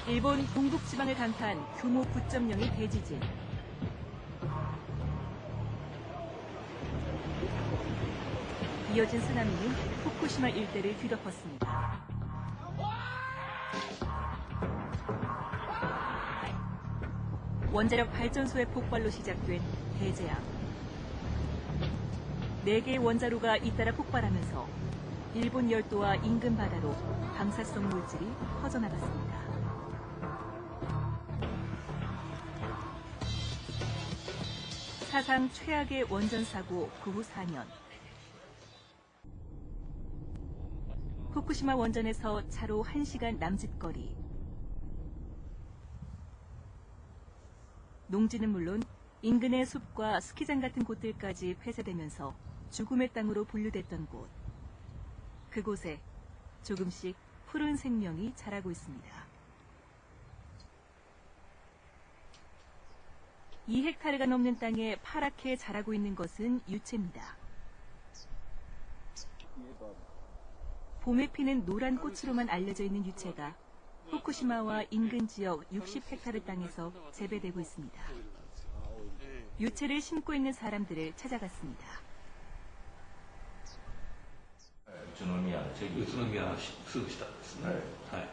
일본 동북지방을 강타한 규모 9.0의 대지진. 이어진 쓰나미는 후쿠시마 일대를 뒤덮었습니다. 원자력 발전소의 폭발로 시작된 대재앙. 4개의 원자로가 잇따라 폭발하면서 일본 열도와 인근 바다로 방사성 물질이 퍼져나갔습니다. 사상 최악의 원전 사고 그 후 4년. 후쿠시마 원전에서 차로 1시간 남짓거리. 농지는 물론 인근의 숲과 스키장 같은 곳들까지 폐쇄되면서 죽음의 땅으로 분류됐던 곳. 그곳에 조금씩 푸른 생명이 자라고 있습니다. 2헥타르가 넘는 땅에 파랗게 자라고 있는 것은 유채입니다. 봄에 피는 노란 꽃으로만 알려져 있는 유채가 후쿠시마와 인근 지역 60헥타르 땅에서 재배되고 있습니다. 유채를 심고 있는 사람들을 찾아갔습니다. 宇都宮のすぐ下ですね。はい。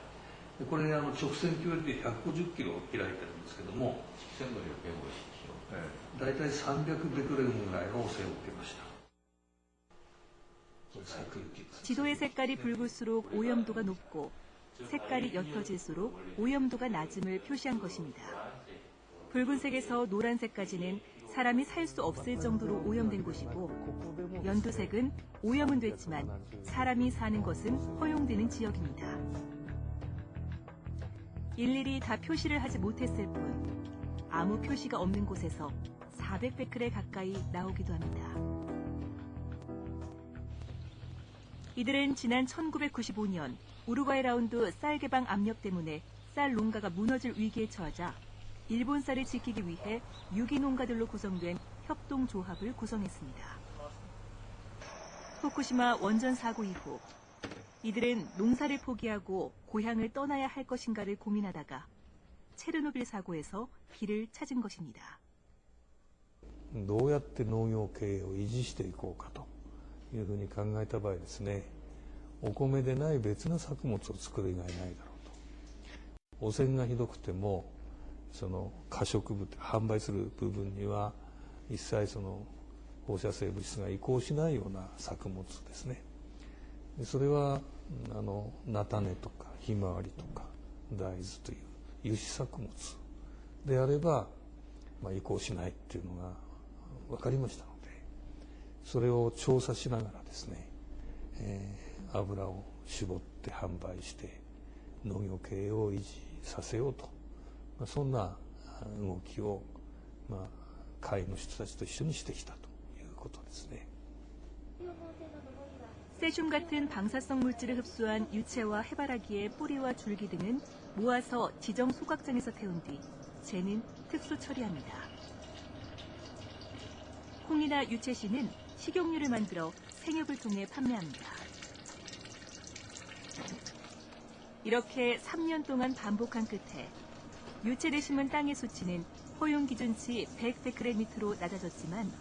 でこれ直線距離で150キロ開いてるんですけども、だいたい300ベクレルぐらいの汚染を受けました。 지도의 색깔이 붉을수록 오염도가 높고 색깔이 옅어질수록 오염도가 낮음을 표시한 것입니다. 붉은색에서 노란색까지는 사람이 살 수 없을 정도로 오염된 곳이고 연두색은 오염은 됐지만 사람이 사는 것은 허용되는 지역입니다. 일일이 다 표시를 하지 못했을 뿐 아무 표시가 없는 곳에서 400베크레 가까이 나오기도 합니다. 이들은 지난 1995년 우루과이 라운드 쌀 개방 압력 때문에 쌀 농가가 무너질 위기에 처하자 일본 쌀을 지키기 위해 유기 농가들로 구성된 협동조합을 구성했습니다. 후쿠시마 원전 사고 이후 이들은 농사를 포기하고 고향을 떠나야 할 것인가를 고민하다가 체르노빌 사고에서 길을 찾은 것입니다. どうやって農業経営を維持していこうかというふうに考えた場合ですね、お米でない別の作物を作る以外ないだろうと。汚染がひどくてもその可食部販売する部分には一切その放射性物質が移行しないような作物ですね。でそれは菜種とかひまわりとか大豆という油脂作物であれば、移行しないっていうのが分かりましたので、それを調査しながらですね、油を絞って販売して農業経営を維持させようと、そんな動きを、会の人たちと一緒にしてきたということですね。 세슘 같은 방사성 물질을 흡수한 유채와 해바라기의 뿌리와 줄기 등은 모아서 지정 소각장에서 태운 뒤 재는 특수 처리합니다. 콩이나 유채씨는 식용유를 만들어 생육을 통해 판매합니다. 이렇게 3년 동안 반복한 끝에 유채를 심은 땅의 수치는 허용 기준치 100베크레 밑으로 낮아졌지만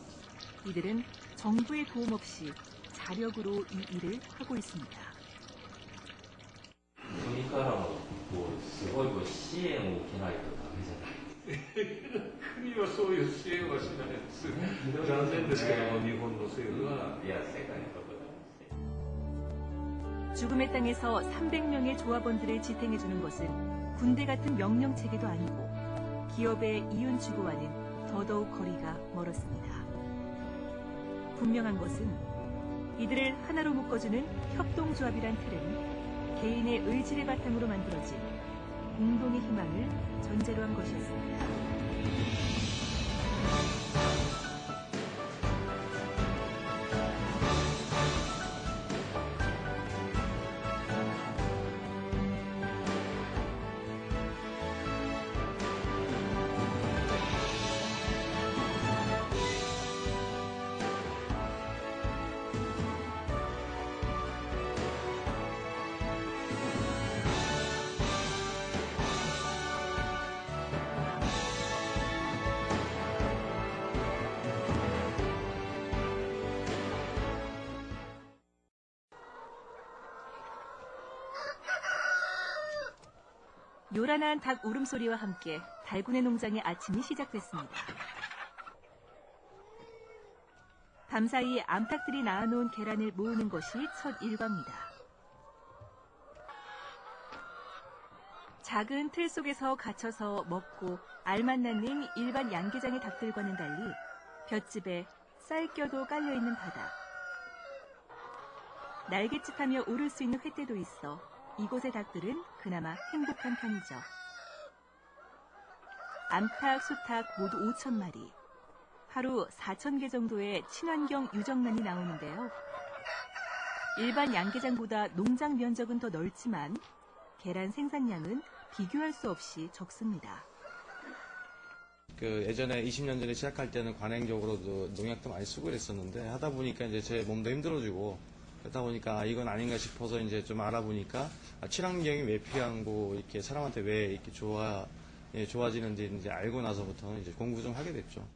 이들은 정부의 도움 없이 자력으로 이 일을 하고 있습니다. 国からもすごい支援を受けないとダメじゃない。国はそういう支援はしないです。残念ですけども、日本の政府は。いや、世界のところ 죽음의 땅에서 300명의 조합원들을 지탱해주는 것은 군대 같은 명령체계도 아니고 기업의 이윤추구와는 더더욱 거리가 멀었습니다. 분명한 것은 이들을 하나로 묶어주는 협동조합이란 틀은 개인의 의지를 바탕으로 만들어진 공동의 희망을 전제로 한 것이었습니다. 요란한 닭 울음소리와 함께 달군의 농장의 아침이 시작됐습니다. 밤사이 암탉들이 낳아놓은 계란을 모으는 것이 첫 일과입니다. 작은 틀 속에서 갇혀서 먹고 알만 낳는 일반 양계장의 닭들과는 달리 볏짚에 쌀겨도 깔려있는 바다. 날갯짓하며 오를 수 있는 횟대도 있어 이곳의 닭들은 그나마 행복한 편이죠. 암탉, 수탉 모두 5,000마리. 하루 4,000개 정도의 친환경 유정란이 나오는데요. 일반 양계장보다 농장 면적은 더 넓지만 계란 생산량은 비교할 수 없이 적습니다. 예전에 20년 전에 시작할 때는 관행적으로도 농약도 많이 쓰고 그랬었는데 하다 보니까 이제 제 몸도 힘들어지고 그러다 보니까 이건 아닌가 싶어서 이제 좀 알아보니까 친환경이 왜 필요하고 이렇게 사람한테 왜 이렇게 좋아지는지 이제 알고 나서부터는 이제 공부 좀 하게 됐죠.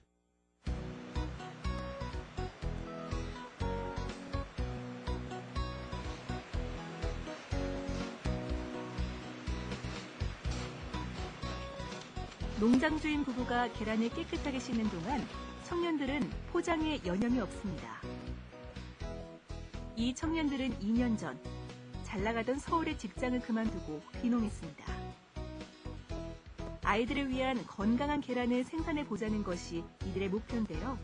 농장 주인 부부가 계란을 깨끗하게 씻는 동안 청년들은 포장에 여념이 없습니다. 이 청년들은 2년 전 잘 나가던 서울의 직장을 그만두고 귀농했습니다. 아이들을 위한 건강한 계란을 생산해보자는 것이 이들의 목표인데요.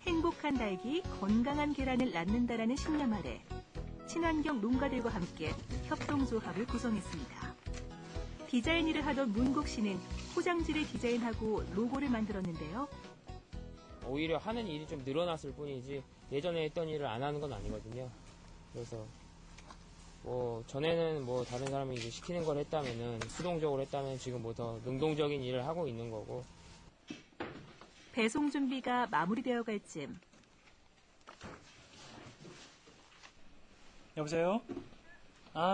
행복한 닭이 건강한 계란을 낳는다라는 신념 아래 친환경 농가들과 함께 협동조합을 구성했습니다. 디자인 일을 하던 문국 씨는 포장지를 디자인하고 로고를 만들었는데요. 오히려 하는 일이 좀 늘어났을 뿐이지 예전에 했던 일을 안 하는 건 아니거든요. 그래서 전에는 다른 사람이 이제 시키는 걸 했다면은 수동적으로 했다면 지금 더 능동적인 일을 하고 있는 거고. 배송 준비가 마무리되어 갈 즈음. 여보세요?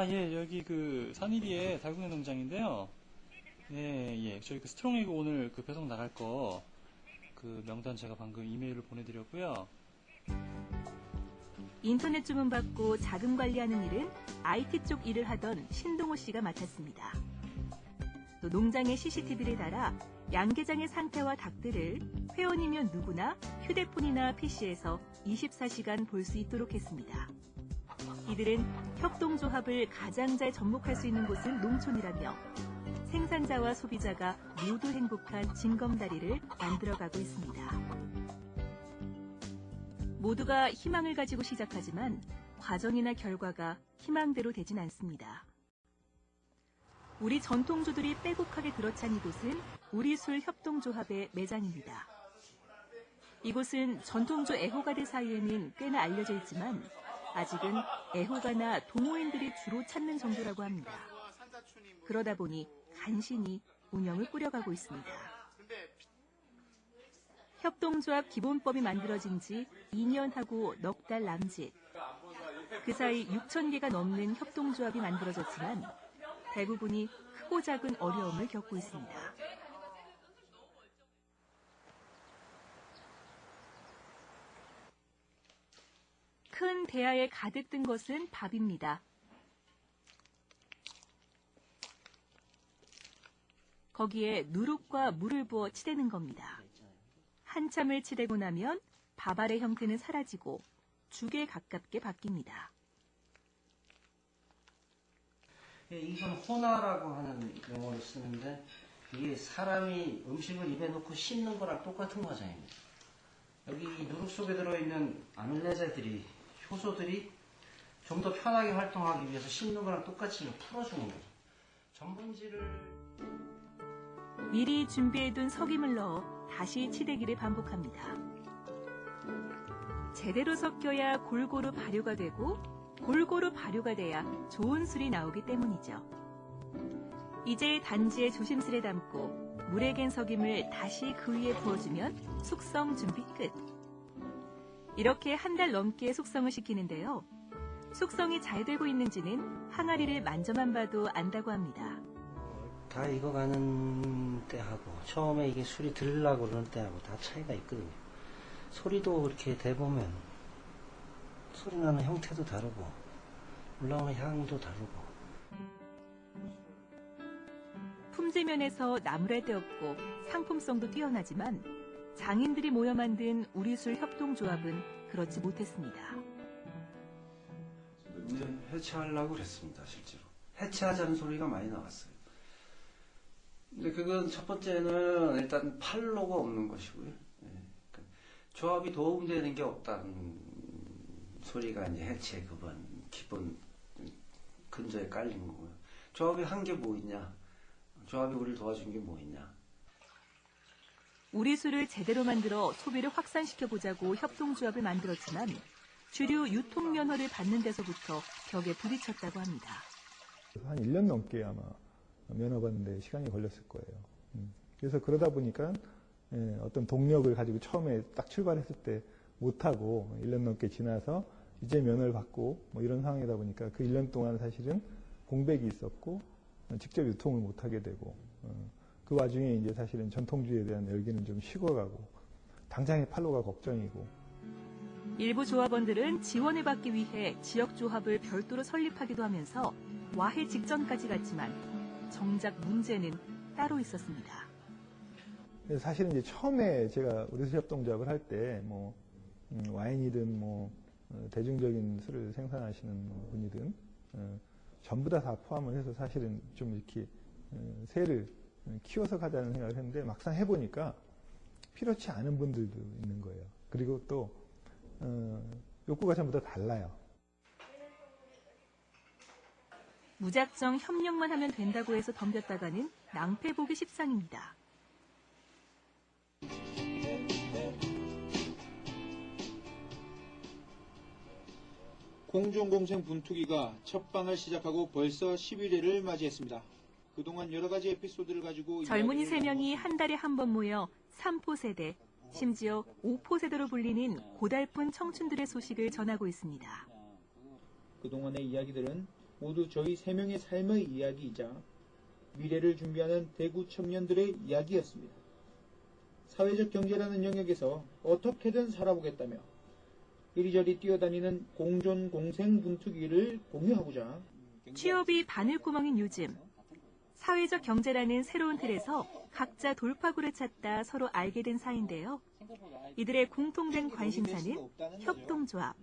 예, 여기 산일이의 달군의 농장인데요. 예. 저희 스트롱에그 오늘 배송 나갈 거 명단 제가 방금 이메일로 보내드렸고요. 인터넷 주문 받고 자금 관리하는 일은 IT 쪽 일을 하던 신동호 씨가 맡았습니다. 또 농장에 CCTV를 달아 양계장의 상태와 닭들을 회원이면 누구나 휴대폰이나 PC에서 24시간 볼 수 있도록 했습니다. 이들은 협동조합을 가장 잘 접목할 수 있는 곳은 농촌이라며 생산자와 소비자가 모두 행복한 징검다리를 만들어가고 있습니다. 모두가 희망을 가지고 시작하지만 과정이나 결과가 희망대로 되진 않습니다. 우리 전통주들이 빼곡하게 들어찬 이곳은 우리술 협동조합의 매장입니다. 이곳은 전통주 애호가들 사이에는 꽤나 알려져 있지만 아직은 애호가나 동호인들이 주로 찾는 정도라고 합니다. 그러다 보니 간신히 운영을 꾸려가고 있습니다. 협동조합 기본법이 만들어진 지 2년하고 넉 달 남짓. 그 사이 6,000개가 넘는 협동조합이 만들어졌지만 대부분이 크고 작은 어려움을 겪고 있습니다. 큰 대야에 가득 든 것은 밥입니다. 거기에 누룩과 물을 부어 치대는 겁니다. 한참을 치대고 나면 밥알의 형태는 사라지고 죽에 가깝게 바뀝니다. 이건 호나라고 하는 용어를 쓰는데 이게 사람이 음식을 입에 넣고 씹는 거랑 똑같은 과정입니다. 여기 누룩 속에 들어있는 아밀레제들이 효소들이 좀 더 편하게 활동하기 위해서 씹는 거랑 똑같이 풀어주는 거죠. 전분지를 미리 준비해둔 석임을 넣어 다시 치대기를 반복합니다. 제대로 섞여야 골고루 발효가 되고 골고루 발효가 돼야 좋은 술이 나오기 때문이죠. 이제 단지에 조심스레 담고 물에 갠 석임을 다시 그 위에 부어주면 숙성 준비 끝. 이렇게 한 달 넘게 숙성을 시키는데요. 숙성이 잘 되고 있는지는 항아리를 만져만 봐도 안다고 합니다. 다 익어가는 때하고 처음에 이게 술이 들으려고 그러는 때하고 다 차이가 있거든요. 소리도 이렇게 대보면 소리 나는 형태도 다르고 올라오는 향도 다르고. 품질면에서 나무랄 데 없고 상품성도 뛰어나지만 장인들이 모여 만든 우리술 협동조합은 그렇지 못했습니다. 해체하려고 그랬습니다, 실제로. 해체하자는 소리가 많이 나왔어요. 근데 그건 첫 번째는 일단 팔로가 없는 것이고요. 조합이 도움되는 게 없다는 소리가 이제 해체 기본 근저에 깔린 거고요. 조합이 한 게 뭐 있냐? 조합이 우리를 도와준 게 뭐 있냐? 우리술을 제대로 만들어 소비를 확산시켜보자고 협동조합을 만들었지만 주류 유통면허를 받는 데서부터 벽에 부딪혔다고 합니다. 한 1년 넘게 아마 면허 받는데 시간이 걸렸을 거예요. 그래서 그러다 보니까 어떤 동력을 가지고 처음에 딱 출발했을 때 못하고 1년 넘게 지나서 이제 면허를 받고 뭐 이런 상황이다 보니까 그 1년 동안 사실은 공백이 있었고 직접 유통을 못하게 되고 그 와중에 이제 사실은 전통주의에 대한 열기는 좀 식어가고 당장의 팔로가 걱정이고. 일부 조합원들은 지원을 받기 위해 지역조합을 별도로 설립하기도 하면서 와해 직전까지 갔지만 정작 문제는 따로 있었습니다. 사실은 이제 처음에 제가 우리술 협동조합을 할 때 뭐 와인이든 뭐 대중적인 술을 생산하시는 분이든 전부 다 포함을 해서 사실은 좀 이렇게 새를 키워서 가자는 생각을 했는데 막상 해보니까 필요치 않은 분들도 있는 거예요. 그리고 또 욕구가 전부 다 달라요. 무작정 협력만 하면 된다고 해서 덤볐다가는 낭패보기 십상입니다. 공존공생 분투기가 첫 방을 시작하고 벌써 11회를 맞이했습니다. 그동안 여러 가지 에피소드를 가지고 젊은이 3명이 한 달에 한 번 모여 3포 세대, 심지어 5포 세대로 불리는 고달픈 청춘들의 소식을 전하고 있습니다. 그동안의 이야기들은 모두 저희 3명의 삶의 이야기이자 미래를 준비하는 대구 청년들의 이야기였습니다. 사회적 경제라는 영역에서 어떻게든 살아보겠다며 이리저리 뛰어다니는 공존 공생 분투기를 공유하고자 취업이 바늘구멍인 요즘 사회적 경제라는 새로운 틀에서 각자 돌파구를 찾다 서로 알게 된 사이인데요. 이들의 공통된 관심사는 협동조합.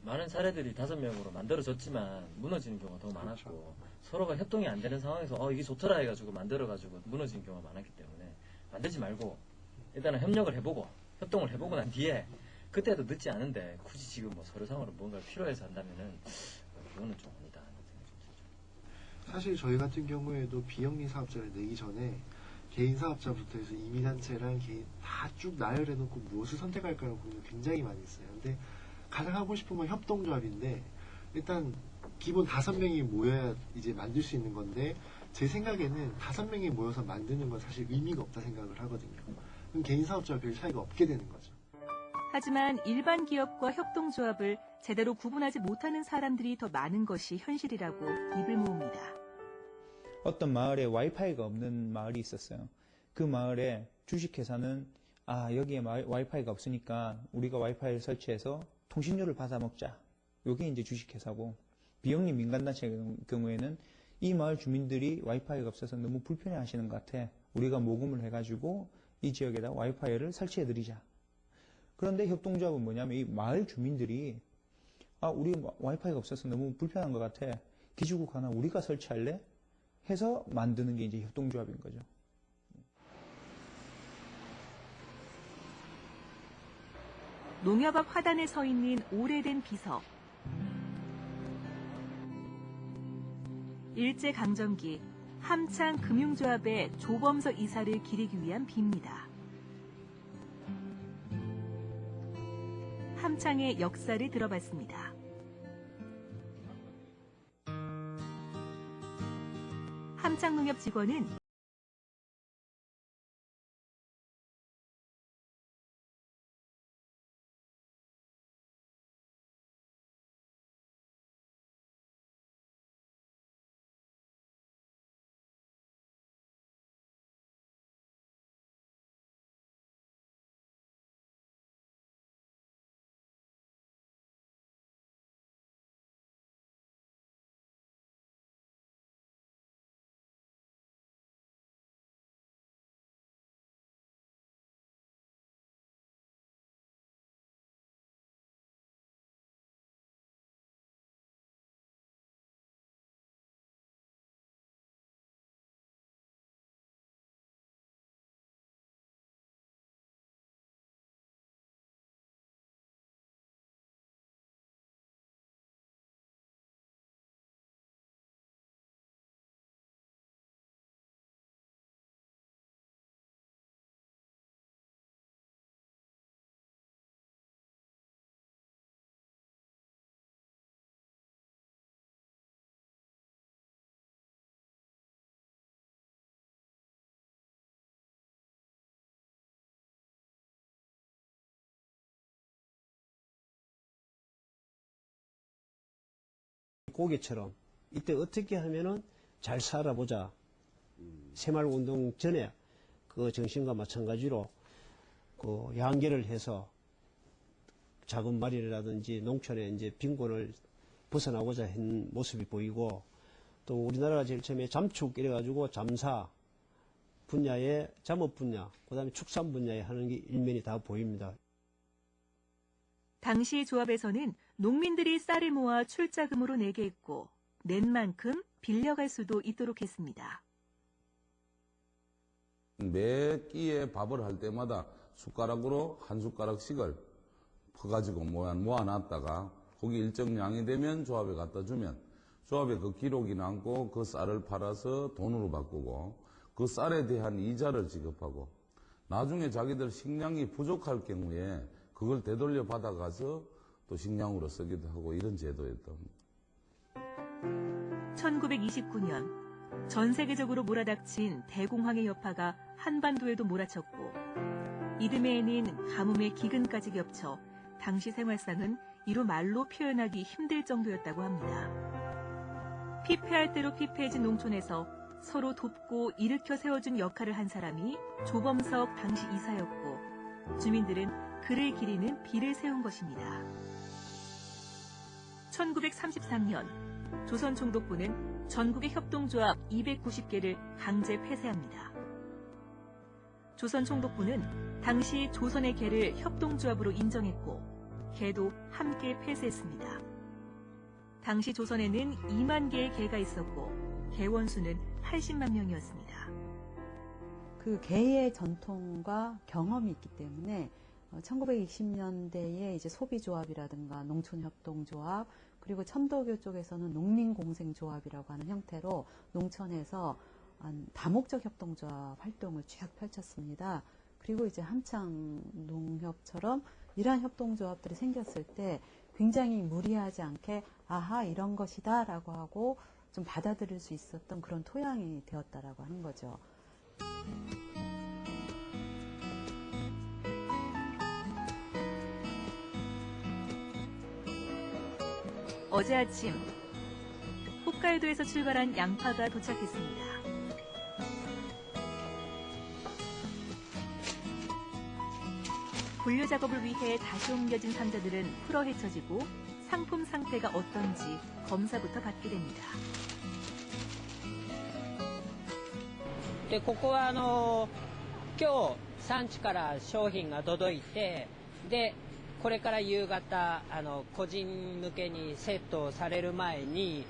많은 사례들이 5명으로 만들어졌지만 무너지는 경우가 더 많았고 서로가 협동이 안 되는 상황에서 이게 좋더라 해가지고 만들어가지고 무너지는 경우가 많았기 때문에 만들지 말고 일단은 협력을 해보고 협동을 해보고 난 뒤에 그때도 늦지 않은데 굳이 지금 뭐 서류상으로 뭔가 필요해서 한다면은 그거는 좀 아니다. 사실 저희 같은 경우에도 비영리 사업자를 내기 전에 개인 사업자부터 해서 이민단체랑 개인 다 쭉 나열해놓고 무엇을 선택할까라는 고민을 굉장히 많이 했어요. 근데 가장 하고 싶은 건 협동조합인데 일단 기본 5명이 모여야 이제 만들 수 있는 건데 제 생각에는 5명이 모여서 만드는 건 사실 의미가 없다 생각을 하거든요. 그럼 개인 사업자와 별 차이가 없게 되는 거죠. 하지만 일반 기업과 협동조합을 제대로 구분하지 못하는 사람들이 더 많은 것이 현실이라고 입을 모읍니다. 어떤 마을에 와이파이가 없는 마을이 있었어요. 그 마을에 주식회사는 여기에 와이파이가 없으니까 우리가 와이파이를 설치해서 통신료를 받아먹자. 이게 이제 주식회사고 비영리 민간단체 경우에는 이 마을 주민들이 와이파이가 없어서 너무 불편해하시는 것 같아. 우리가 모금을 해가지고 이 지역에다 와이파이를 설치해드리자. 그런데 협동조합은 뭐냐면 이 마을 주민들이 우리 와이파이가 없어서 너무 불편한 것 같아. 기지국 하나 우리가 설치할래? 해서 만드는 게 이제 협동조합인 거죠. 농협 앞 화단에 서 있는 오래된 비석. 일제강점기 함창 금융조합의 조범석 이사를 기리기 위한 비입니다. 함창의 역사를 들어봤습니다. 함창농협 직원은 고개처럼 이때 어떻게 하면은 잘 살아보자. 새마을운동 전에 그 정신과 마찬가지로 그 양계를 해서 작은 마을이라든지 농촌에 이제 빈곤을 벗어나고자 한 모습이 보이고, 또 우리나라가 제일 처음에 잠축 이래가지고 잠사 분야에 잠업 분야, 그 다음에 축산 분야에 하는 게 일면이 다 보입니다. 당시 조합에서는 농민들이 쌀을 모아 출자금으로 내게 했고 낸 만큼 빌려갈 수도 있도록 했습니다. 매 끼에 밥을 할 때마다 숟가락으로 한 숟가락씩을 퍼가지고 모아놨다가 거기 일정량이 되면 조합에 갖다 주면 조합에 그 기록이 남고 그 쌀을 팔아서 돈으로 바꾸고 그 쌀에 대한 이자를 지급하고 나중에 자기들 식량이 부족할 경우에 그걸 되돌려 받아가서 또 식량으로 쓰기도 하고 이런 제도였던. 1929년 전 세계적으로 몰아닥친 대공황의 여파가 한반도에도 몰아쳤고 이듬해에는 가뭄의 기근까지 겹쳐 당시 생활상은 이루 말로 표현하기 힘들 정도였다고 합니다. 피폐할 대로 피폐해진 농촌에서 서로 돕고 일으켜 세워준 역할을 한 사람이 조범석 당시 이사였고 주민들은 그를 기리는 비를 세운 것입니다. 1933년 조선총독부는 전국의 협동조합 290개를 강제 폐쇄합니다. 조선총독부는 당시 조선의 개를 협동조합으로 인정했고 개도 함께 폐쇄했습니다. 당시 조선에는 2만 개의 개가 있었고 개원수는 80만 명이었습니다. 그 개의 전통과 경험이 있기 때문에 1920년대에 이제 소비조합이라든가 농촌협동조합 그리고 천도교 쪽에서는 농민공생조합이라고 하는 형태로 농촌에서 다목적 협동조합 활동을 쭉 펼쳤습니다. 그리고 이제 한창 농협처럼 이러한 협동조합들이 생겼을 때 굉장히 무리하지 않게 아하 이런 것이다 라고 하고 좀 받아들일 수 있었던 그런 토양이 되었다라고 하는 거죠. 어제 아침 홋카이도에서 출발한 양파가 도착했습니다. 분류 작업을 위해 다시 옮겨진 상자들은 풀어 헤쳐지고 상품 상태가 어떤지 검사부터 받게 됩니다. でここは今日産地から商品が届いてでこれから夕方個人向けにセットされる前に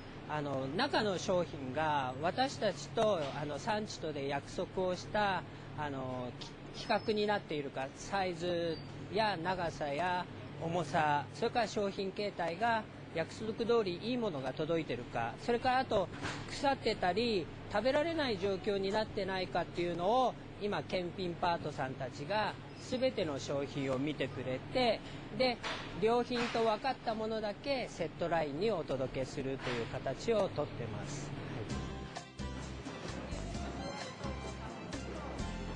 中の商品が私たちと産地とで約束をした規格になっているかサイズや長さや重さそれから商品形態が約束通りいいものが届いてるかそれからあと腐ってたり食べられない状況になってないかっていうのを今検品パートさんたちが全ての商品を見てくれてで良品と分かったものだけセットラインにお届けするという形をとってます。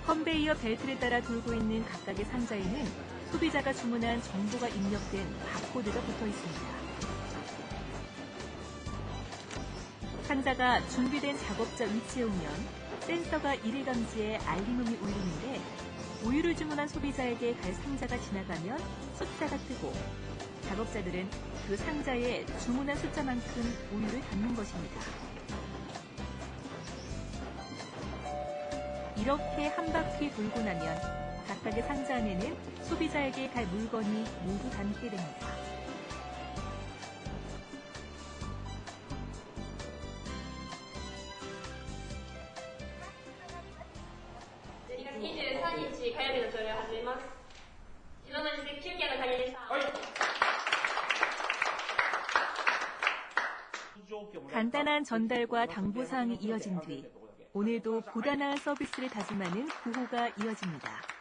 컨베이어 벨트를 따라 돌고 있는 각각의 상자에는 소비자가 주문한 정보가 입력된 바코드가 붙어 있습니다. 상자가 준비된 작업자 위치에 오면 센서가 이를 감지해 알림음이 울리는데 우유를 주문한 소비자에게 갈 상자가 지나가면 숫자가 뜨고 작업자들은 그 상자에 주문한 숫자만큼 우유를 담는 것입니다. 이렇게 한 바퀴 돌고 나면 각각의 상자 안에는 소비자에게 갈 물건이 모두 담게 됩니다. 간단한 전달과 당부사항이 이어진 뒤 오늘도 보다 나은 서비스를 다짐하는 구호가 이어집니다.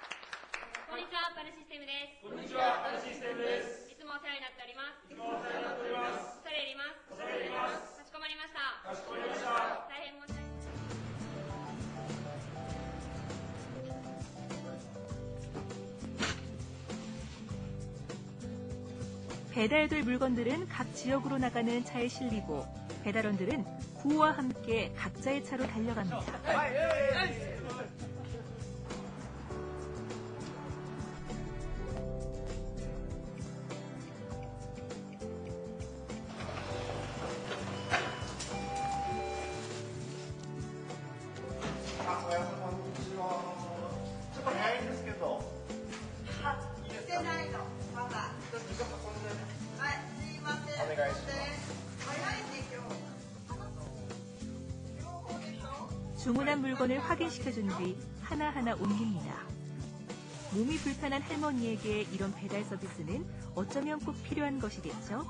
こんにちは、パルシステムです。こんにちは、パルシステムです。いつもお世話になっております。いつもお世話になっております。恐れ入ります。恐れ入ります。かしこまりました。かしこまりました。大変申し訳ない。 한 배달될 물건들은 각 지역으로 나가는 차에 실리고 배달원들은 구호와 함께 각자의 차로 달려갑니다. 주문한 물건을 확인시켜준 뒤 하나하나 옮깁니다. 몸이 불편한 할머니에게 이런 배달 서비스는 어쩌면 꼭 필요한 것이겠죠?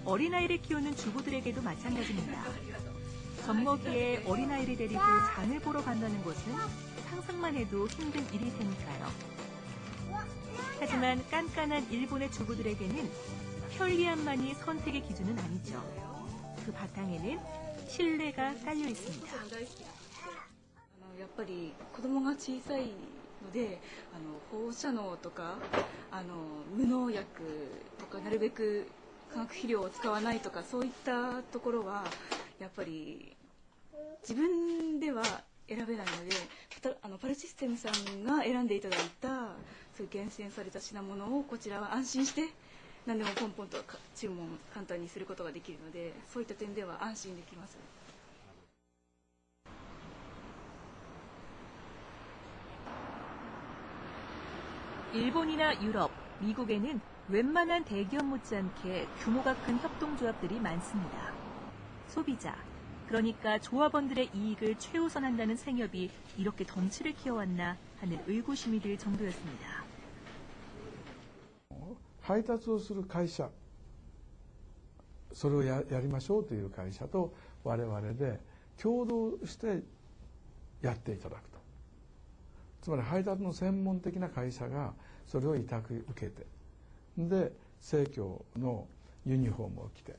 어린아이를 키우는 주부들에게도 마찬가지입니다. 젖먹이에 어린아이를 데리고 장을 보러 간다는 것은 상상만 해도 힘든 일일 테니까요. 하지만 깐깐한 일본의 주부들에게는 편리함만이 선택의 기준은 아니죠. 그 바탕에는 신뢰가 깔려 있습니다. やっぱり子供が小さいので放射能とか無農薬とかなるべく化学肥料を使わないとかそういったところはやっぱり自分では選べないのでパルシステムさんが選んでいただいたそういう厳選された品物をこちらは安心して何でもポンポンと注文簡単にすることができるのでそういった点では安心できます。 일본이나 유럽, 미국에는 웬만한 대기업 못지않게 규모가 큰 협동조합들이 많습니다. 소비자, 그러니까 조합원들의 이익을 최우선한다는 생협이 이렇게 덩치를 키워왔나 하는 의구심이 들 정도였습니다. 配達をする会社、それをやりましょうという会社と我々で共同してやっていただくと。つまり配達の専門的な会社がそれを委託受けて、で生協のユニフォームを着て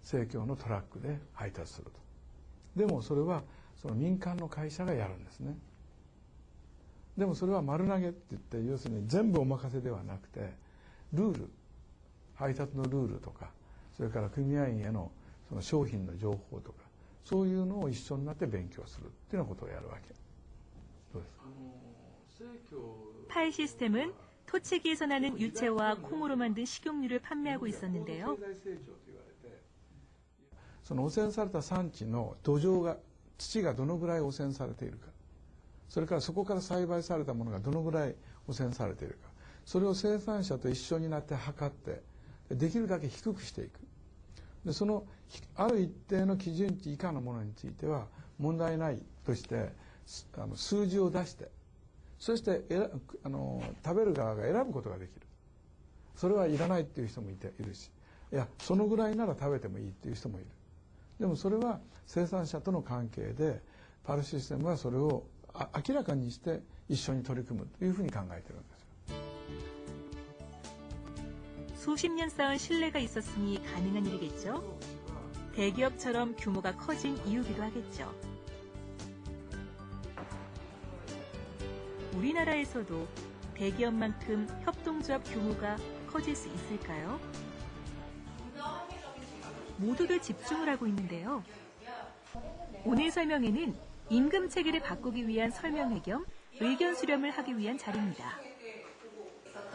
生協のトラックで配達すると。でもそれはその民間の会社がやるんですね。でもそれは丸投げって言って要するに全部お任せではなくてルール、配達のルールとかそれから組合員へのその商品の情報とかそういうのを一緒になって勉強するっていうようなことをやるわけ。どうですか？ 파이 시스템은 토치기에서 나는 유채와 콩으로 만든 식용유를 판매하고 있었는데요. その汚染された産地の土壌が土がどのぐらい汚染されているか、それからそこから栽培されたものがどのぐらい汚染されているか、それを生産者と一緒になって測ってできるだけ低くしていく。でそのある一定の基準値以下のものについては問題ないとして数字を出して。 そして食べる側が選ぶことができる。それはいらないっていう人もいるし、いやそのぐらいなら食べてもいいっていう人もいる。でもそれは生産者との関係でパルシステムはそれを明らかにして一緒に取り組むというふうに考えているんですよ。 수십 년 쌓은 신뢰가 있었으니 가능한 일이겠죠. 대기업처럼 규모가 커진 이유기도 하겠죠. 우리나라에서도 대기업만큼 협동조합 규모가 커질 수 있을까요? 모두들 집중을 하고 있는데요. 오늘 설명회는 임금 체계를 바꾸기 위한 설명회 겸 의견 수렴을 하기 위한 자리입니다.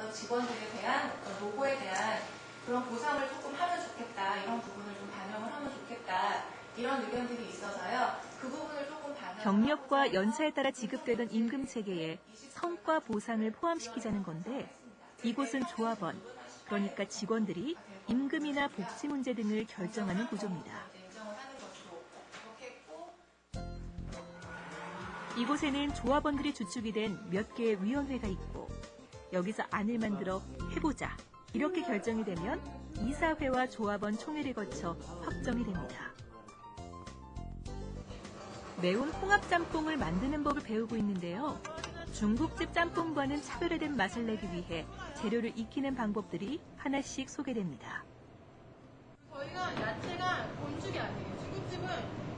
있었던 직원들에 대한 노고에 대한 그런 보상을 조금 하면 좋겠다. 이런 부분을 좀 반영을 하면 좋겠다. 이런 의견들이 있어서요. 그 부분을 조금 경력과 연차에 따라 지급되던 임금 체계에 성과 보상을 포함시키자는 건데 이곳은 조합원, 그러니까 직원들이 임금이나 복지 문제 등을 결정하는 구조입니다. 이곳에는 조합원들이 주축이 된 몇 개의 위원회가 있고 여기서 안을 만들어 해보자 이렇게 결정이 되면 이사회와 조합원 총회를 거쳐 확정이 됩니다. 매운 홍합짬뽕을 만드는 법을 배우고 있는데요. 중국집 짬뽕과는 차별화된 맛을 내기 위해 재료를 익히는 방법들이 하나씩 소개됩니다. 저희가 야채가 곤죽이 아니에요. 중국집은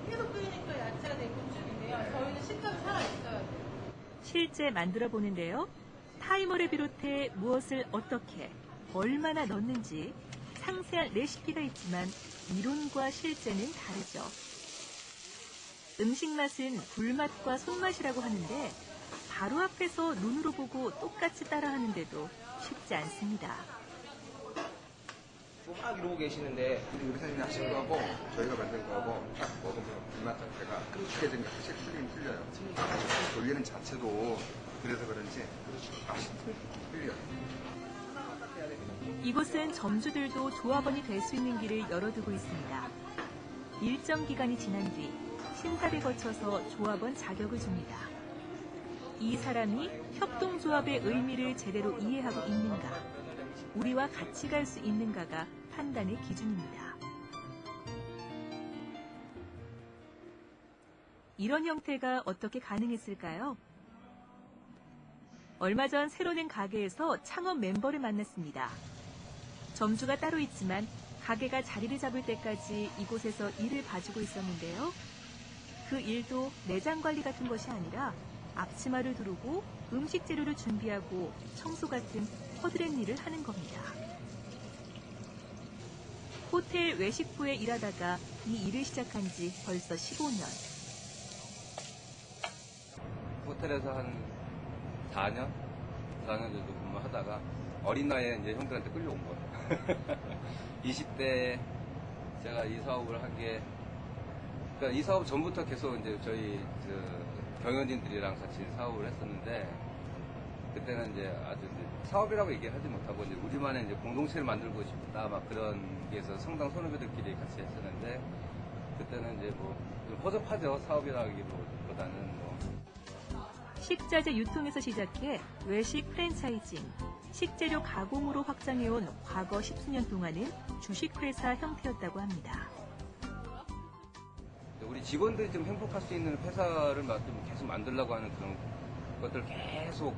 계속 끓이니까 야채가 된 곤죽인데요. 저희는 식감이 살아있어야 돼요. 실제 만들어 보는데요. 타이머를 비롯해 무엇을 어떻게, 얼마나 넣는지 상세한 레시피가 있지만 이론과 실제는 다르죠. 음식 맛은 불맛과 손맛이라고 하는데 바로 앞에서 눈으로 보고 똑같이 따라하는데도 쉽지 않습니다. 막 이러고 계시는데 요리사님이 하신 거하고 저희가 만든 거하고 딱 먹으면 불맛 자체가 끓게 되면 확실히 틀리긴 틀려요. 돌리는 자체도 그래서 그런지 맛이 틀려요. 이곳은 점주들도 조합원이 될 수 있는 길을 열어두고 있습니다. 일정 기간이 지난 뒤 심사를 거쳐서 조합원 자격을 줍니다. 이 사람이 협동조합의 의미를 제대로 이해하고 있는가, 우리와 같이 갈 수 있는가가 판단의 기준입니다. 이런 형태가 어떻게 가능했을까요? 얼마 전 새로 낸 가게에서 창업 멤버를 만났습니다. 점주가 따로 있지만 가게가 자리를 잡을 때까지 이곳에서 일을 봐주고 있었는데요. 그 일도 내장 관리 같은 것이 아니라 앞치마를 두르고 음식 재료를 준비하고 청소 같은 허드렛 일을 하는 겁니다. 호텔 외식부에 일하다가 이 일을 시작한 지 벌써 15년. 호텔에서 한 4년 정도 근무하다가 어린 나이에 이제 형들한테 끌려온 거예요. 20대 제가 이 사업을 한 게, 그러니까 이 사업 전부터 계속 이제 저희 경영진들이랑 같이 사업을 했었는데, 그때는 이제 아주 이제 사업이라고 얘기하지 못하고 이제 우리만의 이제 공동체를 만들고 싶다 막 그런 게 있어서 성당 선후배들끼리 같이 했었는데, 그때는 이제 뭐 좀 허접하죠. 사업이라기보다는 뭐. 식자재 유통에서 시작해 외식 프랜차이징, 식재료 가공으로 확장해온 과거 10수년 동안은 주식회사 형태였다고 합니다. 우리 직원들이 좀 행복할 수 있는 회사를 좀 계속 만들려고 하는 그런 것들을 계속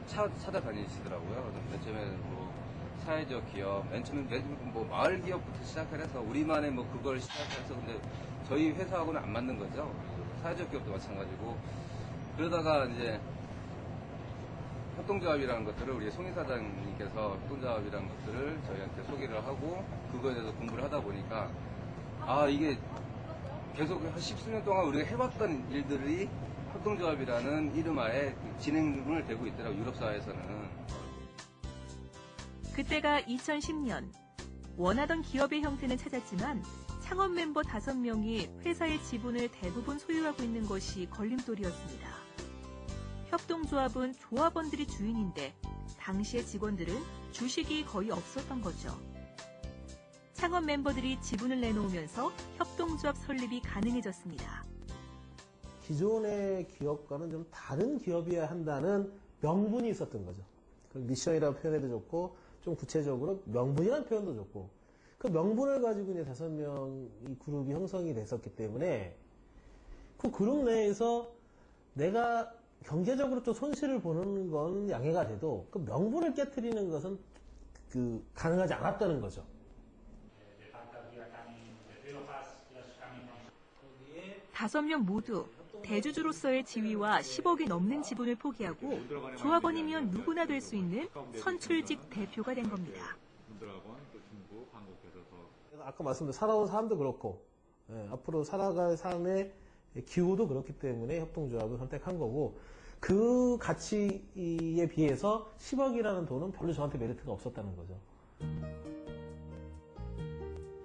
찾아다니시더라고요. 맨 처음에 뭐 사회적 기업, 맨 처음에 뭐 마을 기업부터 시작을 해서 우리만의 뭐 그걸 시작해서 근데 저희 회사하고는 안 맞는 거죠. 사회적 기업도 마찬가지고 그러다가 이제 협동조합이라는 것들을 우리 송 이사장님께서 협동조합이라는 것들을 저희한테 소개를 하고 그거에 대해서 공부를 하다 보니까 아 이게 계속 한 10수년 동안 우리가 해왔던 일들이 협동조합이라는 이름하에 진행을 되고 있더라고요. 유럽 사회에서는. 그때가 2010년. 원하던 기업의 형태는 찾았지만 창업 멤버 5명이 회사의 지분을 대부분 소유하고 있는 것이 걸림돌이었습니다. 협동조합은 조합원들이 주인인데 당시의 직원들은 주식이 거의 없었던 거죠. 창업 멤버들이 지분을 내놓으면서 협동조합 설립이 가능해졌습니다. 기존의 기업과는 좀 다른 기업이어야 한다는 명분이 있었던 거죠. 미션이라고 표현해도 좋고 좀 구체적으로 명분이라는 표현도 좋고 그 명분을 가지고 이제 5명이 그룹이 형성이 됐었기 때문에 그 그룹 내에서 내가 경제적으로 또 손실을 보는 건 양해가 돼도 그 명분을 깨트리는 것은 가능하지 않았다는 거죠. 5명 모두 대주주로서의 지위와 10억이 넘는 지분을 포기하고 조합원이면 누구나 될 수 있는 선출직 대표가 된 겁니다. 아까 말씀드린 살아온 삶도 그렇고 앞으로 살아갈 삶의 기호도 그렇기 때문에 협동조합을 선택한 거고 그 가치에 비해서 10억이라는 돈은 별로 저한테 메리트가 없었다는 거죠.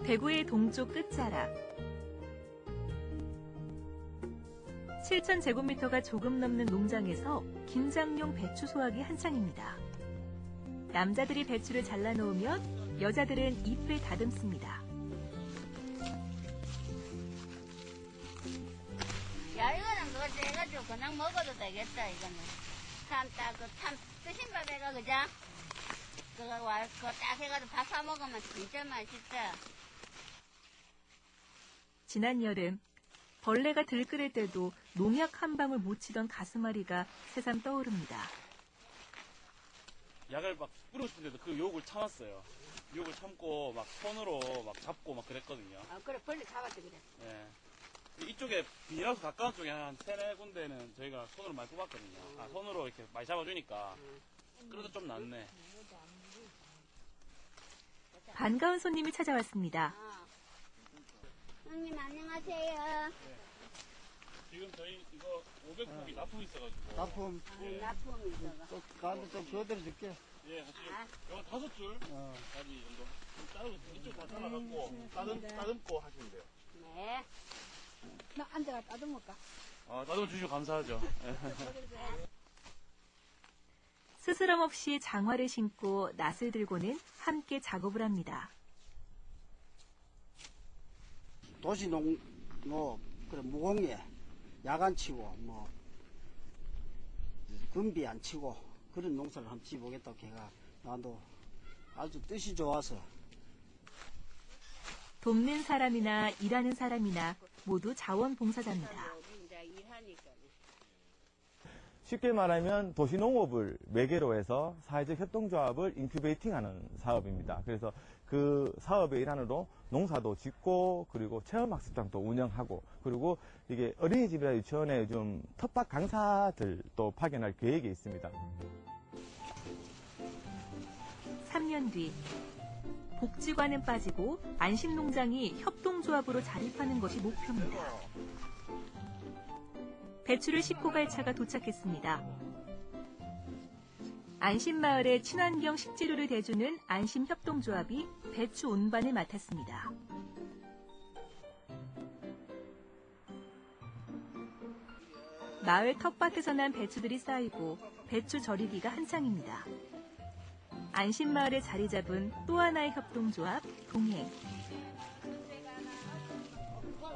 대구의 동쪽 끝자락. 7,000제곱미터가 조금 넘는 농장에서 김장용 배추 소화기 한창입니다. 남자들이 배추를 잘라놓으면 여자들은 잎을 다듬습니다. 야, 이거는 그거 해가지고 그냥 먹어도 되겠다, 이거는. 참 뜨신 밥에가, 그죠? 그거 딱 해가지고 밥 사 먹으면 진짜 맛있다. 지난 여름, 벌레가 들끓을 때도 농약 한 방울 못 치던 가슴앓이가 새삼 떠오릅니다. 약을 막 뿌리고 싶은데도 그 유혹을 참았어요. 유혹을 참고 막 손으로 막 잡고 막 그랬거든요. 그래, 벌레 잡았지, 그래. 예. 이쪽에 비닐하우스 가까운 쪽에 한 3-4군데는 저희가 손으로 많이 뽑았거든요. 손으로 이렇게 많이 잡아주니까. 그래도 좀 낫네. 반가운 손님이 찾아왔습니다. 형님 안녕하세요. 지금 저희 이거 500포기 납품 있어가지고. 납품. 납품이 있어가. 또 가운데 좀 줘드릴게. 예, 지금 이거 5줄 까지 정도. 자르고 이쪽 다 잘라갖고 따듬고 하시면 돼요. 네. 나 앉아가 따듬을까? 따듬어 주시면 감사하죠. 스스럼 없이 장화를 신고 낫을 들고는 함께 작업을 합니다. 도시 그래, 무공예, 야간 치고, 금비 안 치고, 그런 농사를 한번 지어보겠다고 걔가 나도 아주 뜻이 좋아서. 돕는 사람이나 일하는 사람이나 모두 자원봉사자입니다. 쉽게 말하면 도시농업을 매개로 해서 사회적 협동조합을 인큐베이팅하는 사업입니다. 그래서 그 사업의 일환으로 농사도 짓고 그리고 체험학습장도 운영하고 그리고 이게 어린이집이나 유치원에 요즘 텃밭 강사들도 파견할 계획이 있습니다. 3년 뒤 복지관은 빠지고 안심농장이 협동조합으로 자립하는 것이 목표입니다. 배추를 싣고 갈 차가 도착했습니다. 안심마을의 친환경 식재료를 대주는 안심협동조합이 배추 운반을 맡았습니다. 마을 텃밭에서 난 배추들이 쌓이고 배추 절이기가 한창입니다. 안심마을에 자리 잡은 또 하나의 협동조합, 동행.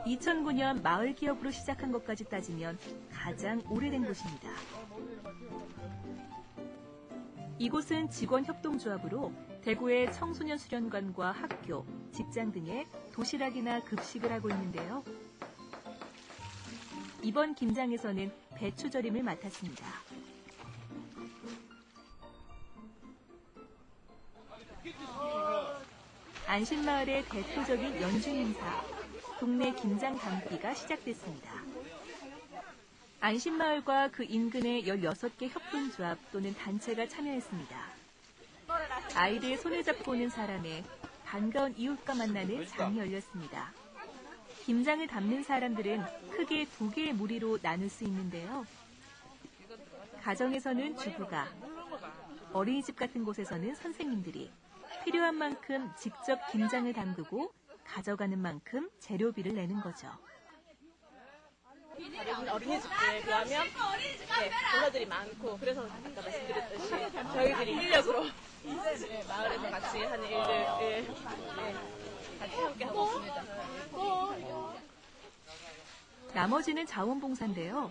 2009년 마을 기업으로 시작한 것까지 따지면 가장 오래된 곳입니다. 이곳은 직원협동조합으로 대구의 청소년 수련관과 학교, 직장 등의 도시락이나 급식을 하고 있는데요. 이번 김장에서는 배추 절임을 맡았습니다. 안심마을의 대표적인 연중 행사, 동네 김장 담기가 시작됐습니다. 안심마을과 그 인근의 16개 협동조합 또는 단체가 참여했습니다. 아이들 손을 잡고 오는 사람에 반가운 이웃과 만나는 장이 열렸습니다. 김장을 담는 사람들은 크게 2개의 무리로 나눌 수 있는데요. 가정에서는 주부가, 어린이집 같은 곳에서는 선생님들이 필요한 만큼 직접 김장을 담그고 가져가는 만큼 재료비를 내는 거죠. 다른 어린이집들에 비하면 don어들이 많고 그래서 아까 말씀드렸듯이 저희들이 인력으로 마을에서 같이 하는 일들 같이 함께 하고 있습니다. 나머지는 자원봉사인데요.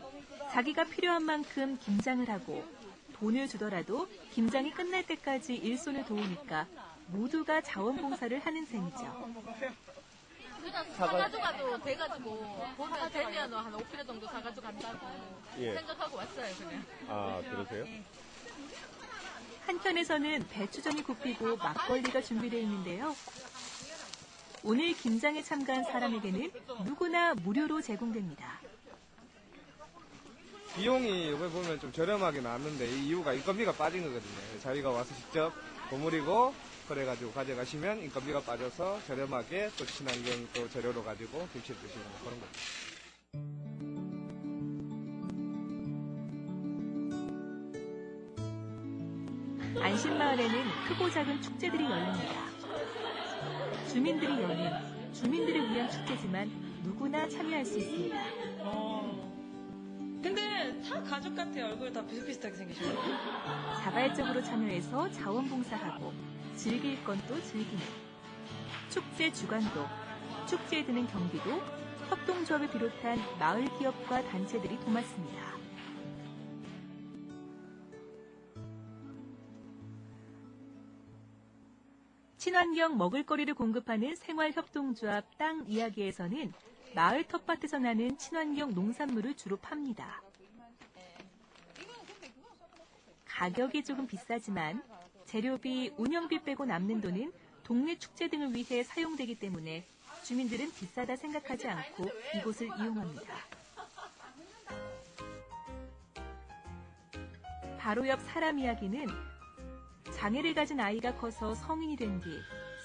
자기가 필요한 만큼 김장을 하고 돈을 주더라도 김장이 끝날 때까지 일손을 도우니까 모두가 자원봉사를 하는 셈이죠. 사가지고 가도 돼가지고 보면 되면 한 5kg 정도 사가지고 간다고 생각하고 왔어요 그냥. 아, 그러세요? 한편에서는 배추전이 굽히고 막걸리가 준비되어 있는데요. 오늘 김장에 참가한 사람에게는 누구나 무료로 제공됩니다. 비용이 이번에 보면 좀 저렴하게 나왔는데 이 이유가 인건비가 빠진 거거든요. 저희가 와서 직접 버무리고 그래가지고 가져가시면 인건비가 빠져서 저렴하게 또 친환경 또 재료로 가지고 김치를 드시는 그런 거죠. 안심마을에는 크고 작은 축제들이 열립니다. 주민들이 여는 주민들을 위한 축제지만 누구나 참여할 수 있습니다. 근데 다 가족 같아요. 얼굴 다 비슷비슷하게 생기시고. 자발적으로 참여해서 자원봉사하고 즐길 건 또 즐기는 축제 주관도, 축제에 드는 경비도 협동조합을 비롯한 마을 기업과 단체들이 도맡습니다. 친환경 먹을거리를 공급하는 생활협동조합 땅 이야기에서는 마을 텃밭에서 나는 친환경 농산물을 주로 팝니다. 가격이 조금 비싸지만 재료비, 운영비 빼고 남는 돈은 동네 축제 등을 위해 사용되기 때문에 주민들은 비싸다 생각하지 않고 이곳을 이용합니다. 바로 옆 사람 이야기는 장애를 가진 아이가 커서 성인이 된 뒤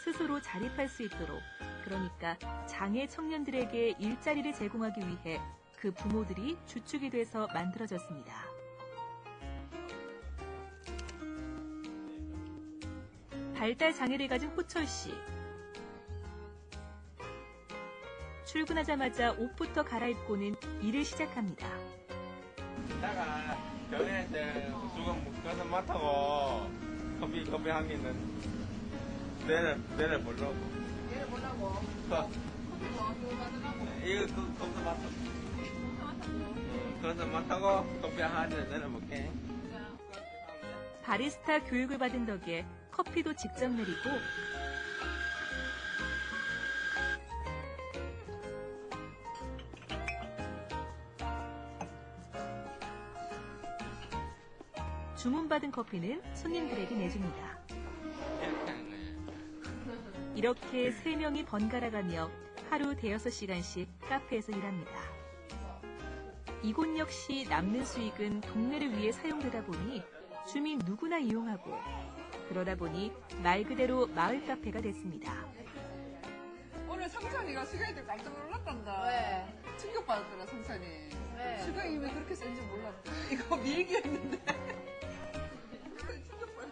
스스로 자립할 수 있도록, 그러니까 장애 청년들에게 일자리를 제공하기 위해 그 부모들이 주축이 돼서 만들어졌습니다. 발달 장애를 가진 호철 씨. 출근하자마자 옷부터 갈아입고는 일을 시작합니다. 이따가 병원에 수건 묶어서 맡아고 커피 한 개는 내일 보려고. 얘를 보려고. 이거 거기서 맡아. 거기서 맡아고 커피 한 잔 내려볼게. 바리스타 교육을 받은 덕에 커피도 직접 내리고 주문받은 커피는 손님들에게 내줍니다. 이렇게 3명이 번갈아가며 하루 5시간씩 카페에서 일합니다. 이곳 역시 남는 수익은 동네를 위해 사용되다 보니 주민 누구나 이용하고, 그러다 보니 말 그대로 마을 카페가 됐습니다. 오늘 성찬이가 수경이한테 깜짝 놀랐단다. 왜? 충격받았더라, 성찬이. 왜? 수경이 왜 그렇게 센지 몰랐다. 이거 밀기였는데.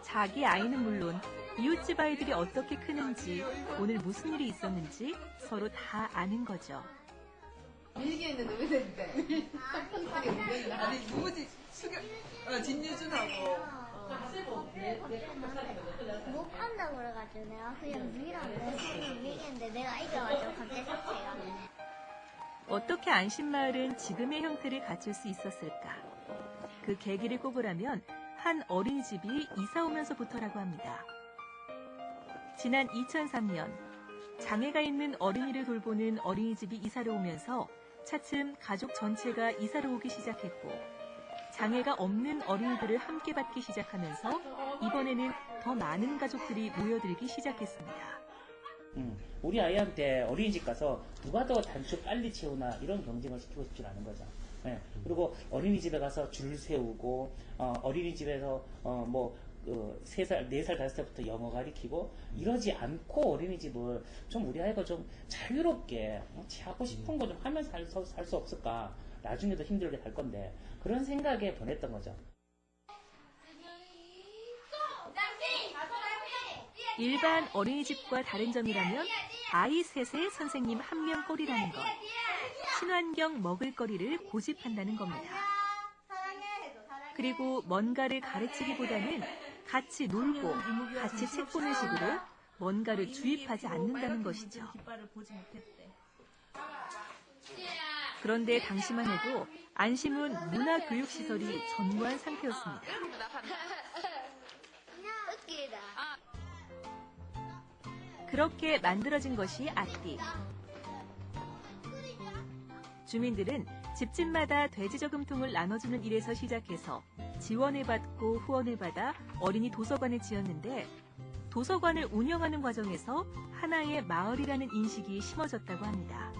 자기 아이는 물론 이웃집 아이들이 어떻게 크는지, 오늘 무슨 일이 있었는지 서로 다 아는 거죠. 밀기 했는데 왜 됐대? 아니, 누구지? 진유준하고. 못 간다고 그래가지고 내가 그냥 밀었는데 손을 밀겠는데 내가 이겨가지고 갑자기 사태가. 어떻게 안심마을은 지금의 형태를 갖출 수 있었을까? 그 계기를 꼽으라면 한 어린이집이 이사 오면서부터라고 합니다. 지난 2003년 장애가 있는 어린이를 돌보는 어린이집이 이사를 오면서 차츰 가족 전체가 이사를 오기 시작했고, 장애가 없는 어린이들을 함께 받기 시작하면서 이번에는 더 많은 가족들이 모여들기 시작했습니다. 우리 아이한테 어린이집 가서 누가 더 단추 빨리 채우나 이런 경쟁을 시키고 싶지 않은 거죠. 네. 그리고 어린이집에 가서 줄 세우고, 어린이집에서 3살, 4살, 5살부터 영어 가르치고, 이러지 않고 어린이집을 좀 우리 아이가 좀 자유롭게 하고 싶은 거 좀 하면서 살 수 없을까? 나중에도 힘들게 살 건데, 그런 생각에 보냈던 거죠. 일반 어린이집과 다른 점이라면 아이 셋에 선생님 1명 꼴이라는 것. 친환경 먹을거리를 고집한다는 겁니다. 그리고 뭔가를 가르치기보다는 같이 놀고 같이 책 보는 식으로 뭔가를 주입하지 않는다는 것이죠. 그런데 당시만 해도 안심은 문화교육시설이 전무한 상태였습니다. 그렇게 만들어진 것이 아띠. 주민들은 집집마다 돼지 저금통을 나눠주는 일에서 시작해서 지원을 받고 후원을 받아 어린이 도서관을 지었는데, 도서관을 운영하는 과정에서 하나의 마을이라는 인식이 심어졌다고 합니다.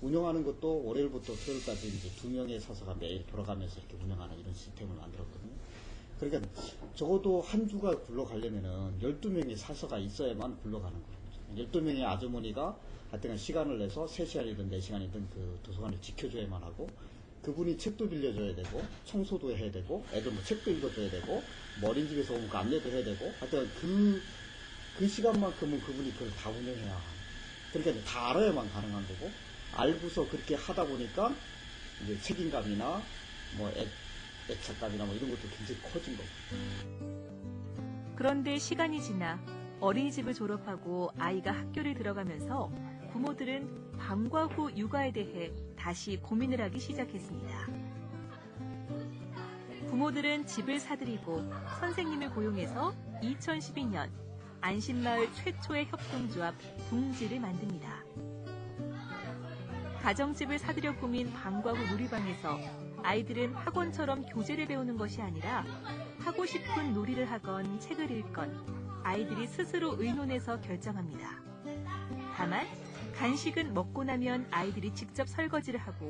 운영하는 것도 월요일부터 토요일까지 이제 2명의 사서가 매일 돌아가면서 이렇게 운영하는 이런 시스템을 만들었거든요. 그러니까 적어도 한 주가 굴러가려면은 12명의 사서가 있어야만 굴러가는 거예요. 12명의 아주머니가 하여튼 시간을 내서 3시간이든 4시간이든 그 도서관을 지켜줘야만 하고, 그분이 책도 빌려줘야 되고, 청소도 해야 되고, 애들 뭐 책도 읽어줘야 되고, 뭐 어린이집에서 오면 그 안내도 해야 되고, 하여튼 그 시간만큼은 그분이 그걸 다 운영해야. 그러니까 다 알아야만 가능한 거고, 알고서 그렇게 하다 보니까 이제 책임감이나 뭐 애착감이나 뭐 이런 것도 굉장히 커진 거고. 그런데 시간이 지나 어린이집을 졸업하고 아이가 학교를 들어가면서 부모들은 방과 후 육아에 대해 다시 고민을 하기 시작했습니다. 부모들은 집을 사들이고 선생님을 고용해서 2012년 안심마을 최초의 협동조합 둥지를 만듭니다. 가정집을 사들여 꾸민 방과 후 놀이방에서 아이들은 학원처럼 교재를 배우는 것이 아니라 하고 싶은 놀이를 하건 책을 읽건 아이들이 스스로 의논해서 결정합니다. 다만 간식은 먹고 나면 아이들이 직접 설거지를 하고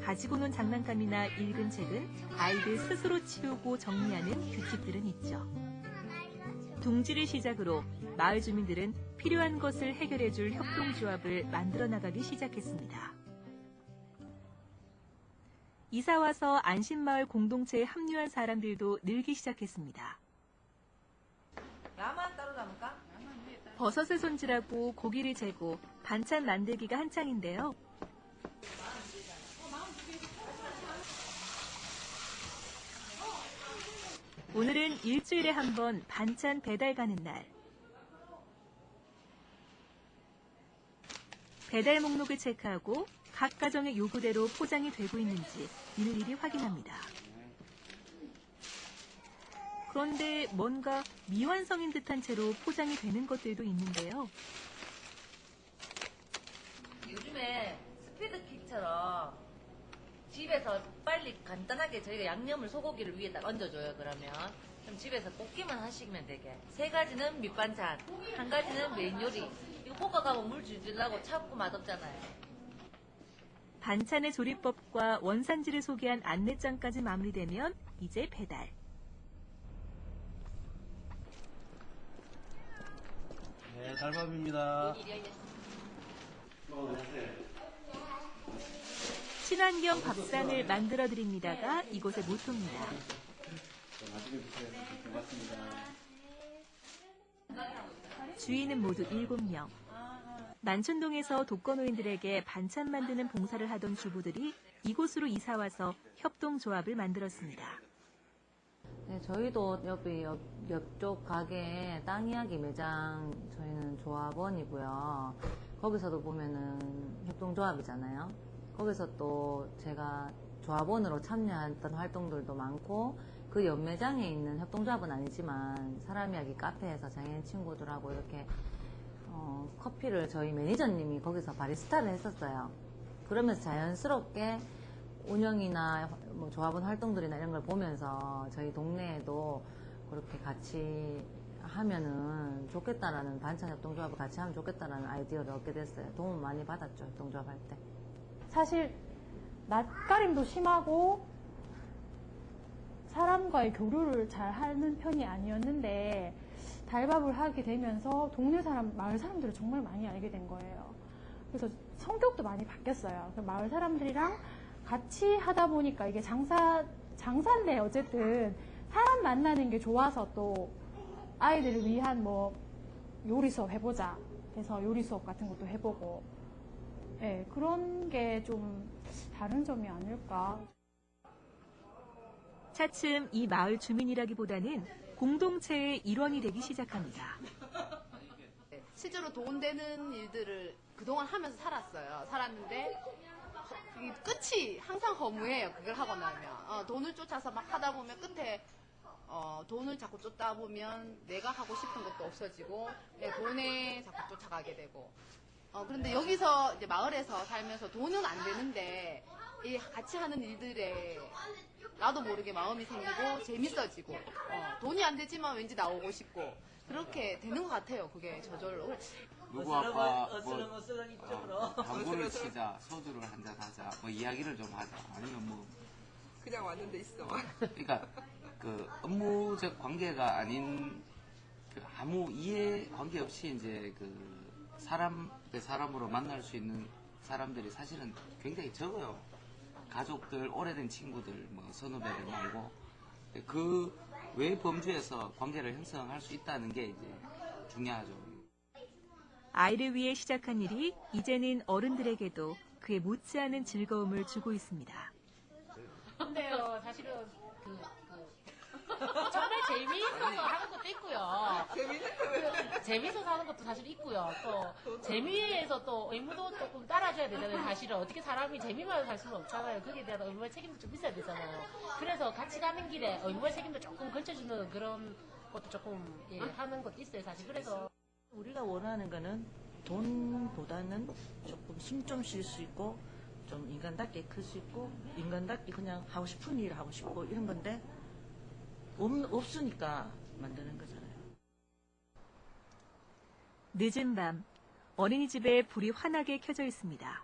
가지고 논 장난감이나 읽은 책은 아이들 스스로 치우고 정리하는 규칙들은 있죠. 둥지를 시작으로 마을 주민들은 필요한 것을 해결해줄 협동조합을 만들어 나가기 시작했습니다. 이사와서 안심마을 공동체에 합류한 사람들도 늘기 시작했습니다. 야만 따로 담을까? 버섯을 손질하고 고기를 재고 반찬 만들기가 한창인데요. 오늘은 일주일에 한 번 반찬 배달 가는 날. 배달 목록을 체크하고 각 가정의 요구대로 포장이 되고 있는지 일일이 확인합니다. 그런데 뭔가 미완성인 듯한 채로 포장이 되는 것들도 있는데요. 요즘에 스피드킥처럼 집에서 빨리 간단하게 저희가 양념을 소고기를 위에다 얹어줘요. 그러면 좀 집에서 볶기만 하시면 되게. 3가지는 밑반찬, 1가지는 메인 요리. 이거 볶아가면 물 줄줄 나고 참고 맛없잖아요. 반찬의 조리법과 원산지를 소개한 안내장까지 마무리되면 이제 배달. 네, 달밥입니다. 친환경 밥상을 만들어 드립니다가 이곳의 모토입니다. 주인은 모두 7명. 만촌동에서 독거노인들에게 반찬 만드는 봉사를 하던 주부들이 이곳으로 이사와서 협동조합을 만들었습니다. 네, 저희도 옆쪽 가게에 땅 이야기 매장, 저희는 조합원이고요. 거기서도 보면은 협동조합이잖아요. 거기서 또 제가 조합원으로 참여했던 활동들도 많고, 그 연매장에 있는 협동조합은 아니지만 사람 이야기 카페에서 장애인 친구들하고 이렇게 커피를 저희 매니저님이 거기서 바리스타를 했었어요. 그러면서 자연스럽게 운영이나 뭐 조합원 활동들이나 이런 걸 보면서 저희 동네에도 그렇게 같이 하면은 좋겠다라는, 반찬 협동조합을 같이 하면 좋겠다라는 아이디어를 얻게 됐어요. 도움 많이 받았죠, 협동조합 할 때. 사실 낯가림도 심하고 사람과의 교류를 잘 하는 편이 아니었는데, 달밥을 하게 되면서 동네 사람, 마을 사람들을 정말 많이 알게 된 거예요. 그래서 성격도 많이 바뀌었어요. 마을 사람들이랑 같이 하다 보니까 이게 장사인데 어쨌든 사람 만나는 게 좋아서 또 아이들을 위한 뭐 요리 수업 해보자 해서 요리 수업 같은 것도 해보고, 네, 그런 게 좀 다른 점이 아닐까. 차츰 이 마을 주민이라기보다는 공동체의 일원이 되기 시작합니다. 실제로 돈 되는 일들을 그동안 하면서 살았는데 끝이 항상 허무해요. 그걸 하고 나면 돈을 쫓아서 막 하다 보면 끝에 돈을 자꾸 쫓다 보면 내가 하고 싶은 것도 없어지고 돈에 자꾸 쫓아가게 되고, 그런데 여기서 이제 마을에서 살면서 돈은 안 되는데 이 같이 하는 일들에 나도 모르게 마음이 생기고 재밌어지고, 돈이 안 되지만 왠지 나오고 싶고 그렇게 되는 것 같아요. 그게 저절로. 누구 아빠 당구를 치자, 소주를 한잔 하자, 뭐 이야기를 좀 하자, 아니면 뭐 그냥 왔는데 있어. 그러니까 그 업무적 관계가 아닌 그 아무 이해 관계 없이 이제 그 사람 대 사람으로 만날 수 있는 사람들이 사실은 굉장히 적어요. 가족들, 오래된 친구들, 뭐 선후배들 말고 그 외 범주에서 관계를 형성할 수 있다는 게 이제 중요하죠. 아이를 위해 시작한 일이 이제는 어른들에게도 그에 못지않은 즐거움을 주고 있습니다. 근데요, 사실은 정말 재미있어서 하는 것도 있고요. 재미있어서 하는 것도 사실 있고요. 또 재미에서 또 의무도 조금 따라줘야 되잖아요. 사실은 어떻게 사람이 재미만 살 수는 없잖아요. 거기에 대한 의무와 책임도 좀 있어야 되잖아요. 그래서 같이 가는 길에 의무와 책임도 조금 걸쳐주는 그런 것도 조금 하는 것도 있어요. 사실 그래서 우리가 원하는 거는 돈보다는 조금 숨 좀 쉴 수 있고 좀 인간답게 클 수 있고 인간답게 그냥 하고 싶은 일을 하고 싶고 이런 건데 없으니까 만드는 거잖아요. 늦은 밤 어린이집에 불이 환하게 켜져 있습니다.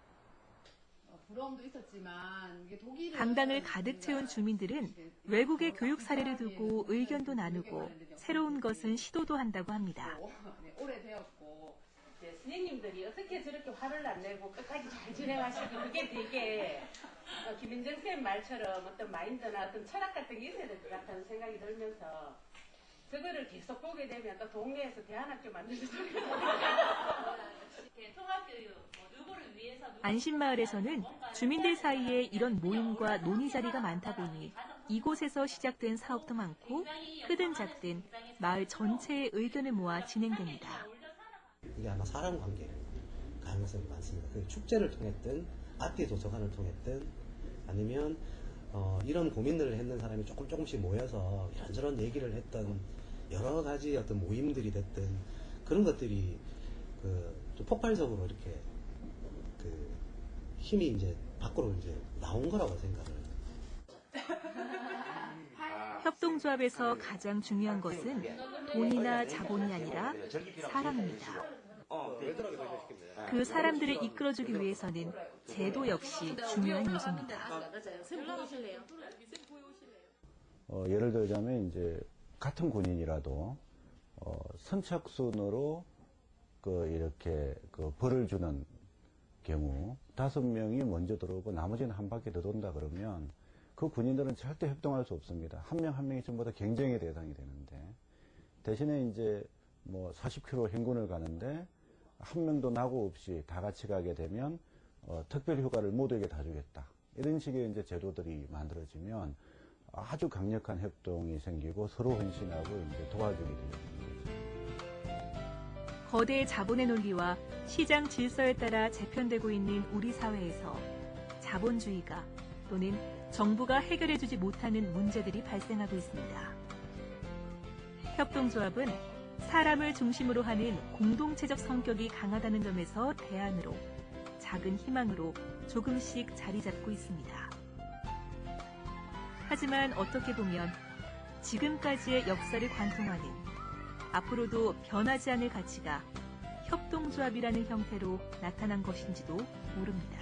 부러움도 있었지만 이게 독일은 강당을 가득 채운 주민들은 외국의 교육 사례를 두고 의견도 나누고 새로운 것은 시도도 한다고 합니다. 오래되었고 선생님들이 어떻게 저렇게 화를 안 내고 끝까지 잘 진행하시고 그게 되게 김민정 쌤 말처럼 어떤 마인드나 어떤 철학 같은 게 있어야 될 것 같다는 생각이 들면서 저거를 계속 보게 되면 또 동네에서 대안학교 만들어서 안심마을에서는 주민들 사이에 이런 모임과 논의 자리가 많다 보니 이곳에서 시작된 사업도 많고 크든 작든 마을 전체의 의견을 모아 진행됩니다. 이게 아마 사람 관계 가능성이 많습니다. 그 축제를 통했든 아티 도서관을 통했든 아니면 이런 고민들을 했는 사람이 조금씩 모여서 이런저런 얘기를 했던 여러 가지 어떤 모임들이 됐든 그런 것들이 좀 폭발적으로 이렇게 힘이 이제 밖으로 이제 나온 거라고 생각을. 협동조합에서 가장 중요한 것은 돈이나 자본이 아니라 사람입니다. 그 사람들을 이끌어주기 위해서는 제도 역시 중요한 요소입니다. 예를 들자면 이제 같은 군인이라도 선착순으로 이렇게 벌을 주는 경우 5명이 먼저 들어오고 나머지는 한 바퀴 더 돈다 그러면 그 군인들은 절대 협동할 수 없습니다. 한 명 한 명이 전부 다 경쟁의 대상이 되는데 대신에 이제 40km 행군을 가는데 한 명도 낙오 없이 다 같이 가게 되면 특별 휴가를 모두에게 다 주겠다. 이런 식의 이제 제도들이 만들어지면 아주 강력한 협동이 생기고 서로 헌신하고 이제 도와주게 되죠. 거대 자본의 논리와 시장 질서에 따라 재편되고 있는 우리 사회에서 자본주의가 또는 정부가 해결해주지 못하는 문제들이 발생하고 있습니다. 협동조합은 사람을 중심으로 하는 공동체적 성격이 강하다는 점에서 대안으로 작은 희망으로 조금씩 자리 잡고 있습니다. 하지만 어떻게 보면 지금까지의 역사를 관통하는 앞으로도 변하지 않을 가치가 협동조합이라는 형태로 나타난 것인지도 모릅니다.